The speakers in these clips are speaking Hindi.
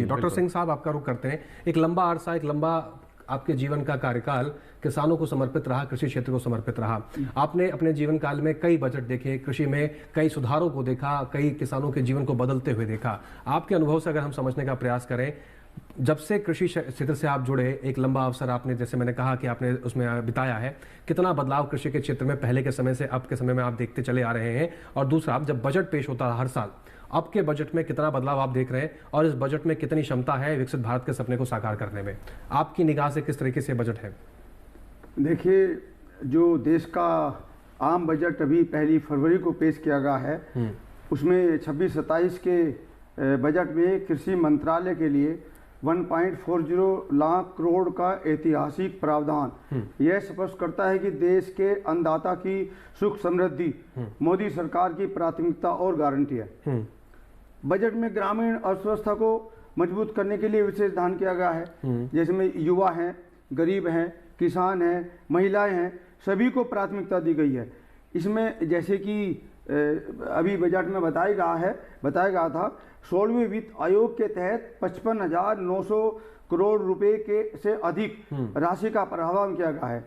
जी, डॉक्टर सिंह साहब आपका रुख करते हैं। एक लंबा अरसा, एक लंबा आपके जीवन का कार्यकाल किसानों को समर्पित रहा, कृषि क्षेत्र को समर्पित रहा। आपने अपने जीवन काल में कई बजट देखे, कृषि में कई सुधारों को देखा, कई किसानों के जीवन को बदलते हुए देखा। आपके अनुभव से अगर हम समझने का प्रयास करें, जब से कृषि क्षेत्र से आप जुड़े, एक लंबा अवसर आपने, जैसे मैंने कहा कि आपने उसमें बिताया है, कितना बदलाव कृषि के क्षेत्र में पहले के समय से अब के समय में आप देखते चले आ रहे हैं? और दूसरा, आप जब बजट पेश होता है हर साल, अब के बजट में कितना बदलाव आप देख रहे हैं और इस बजट में कितनी क्षमता है विकसित भारत के सपने को साकार करने में? आपकी निगाह से किस तरीके से बजट है? देखिए, जो देश का आम बजट अभी 1 फरवरी को पेश किया गया है, उसमें 26-27 के बजट में कृषि मंत्रालय के लिए 1.40 लाख करोड़ का ऐतिहासिक प्रावधान यह स्पष्ट करता है कि देश के अन्नदाता की सुख समृद्धि मोदी सरकार की प्राथमिकता और गारंटी है। बजट में ग्रामीण अर्थव्यवस्था को मजबूत करने के लिए विशेष ध्यान किया गया है। जैसे में युवा हैं, गरीब हैं, किसान हैं, महिलाएं हैं, सभी को प्राथमिकता दी गई है। इसमें जैसे कि अभी बजट में बताया गया था 16वें वित्त आयोग के तहत 55,900 करोड़ रुपए के से अधिक राशि का प्रावधान किया गया है।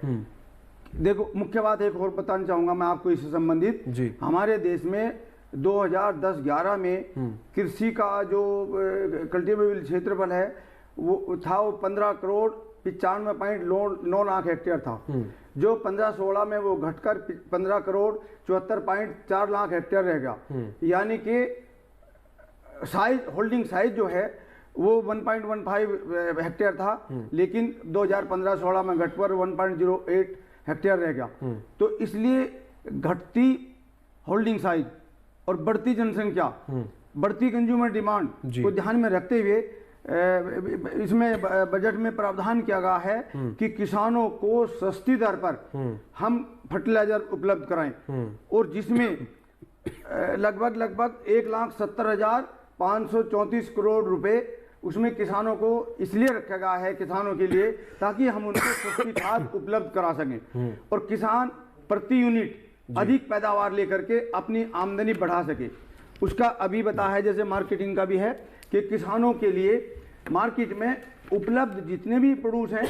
देखो, मुख्य बात एक और बताना चाहूंगा मैं आपको इससे संबंधित। हमारे देश में 2010-11 में कृषि का जो कल्टीवेबल क्षेत्रफल है वो था, वो 15 करोड़ 95.9 लाख हेक्टेयर था, जो 15-16 में वो घटकर 15 करोड़ 74.4 लाख हेक्टेयर रह गया। यानी कि होल्डिंग साइज जो है वो 1.15 हेक्टेयर था, लेकिन 2015-16 में घटकर 1.08 हेक्टेयर रह गया। तो इसलिए घटती होल्डिंग साइज और बढ़ती जनसंख्या, बढ़ती कंज्यूमर डिमांड को ध्यान में रखते हुए इसमें बजट में प्रावधान किया गया है कि किसानों को सस्ती दर पर हम फर्टिलाइजर उपलब्ध कराएं, और जिसमें लगभग 1,70,534 करोड़ रुपए उसमें किसानों को इसलिए रखा गया है, किसानों के लिए, ताकि हम उनको सस्ती खाद उपलब्ध करा सकें और किसान प्रति यूनिट अधिक पैदावार लेकर के अपनी आमदनी बढ़ा सके। उसका अभी बता है, जैसे मार्केटिंग का भी है कि किसानों के लिए मार्केट में उपलब्ध जितने भी प्रोड्यूस हैं,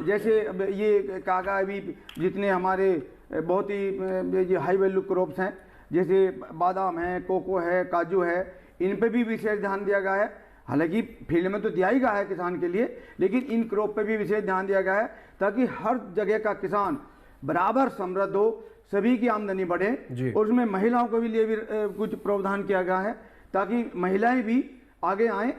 जैसे ये कागा अभी जितने हमारे बहुत ही हाई वैल्यू क्रॉप्स हैं, जैसे बादाम है, कोको है, काजू है, इन पे भी विशेष ध्यान दिया गया है। हालांकि फील्ड में तो दिया ही गया है किसान के लिए, लेकिन इन क्रॉप पे भी विशेष ध्यान दिया गया है ताकि हर जगह का किसान बराबर समृद्ध हो, सभी की आमदनी बढ़े। और उसमें महिलाओं के लिए भी कुछ प्रावधान किया गया है ताकि महिलाएं भी आगे आएं।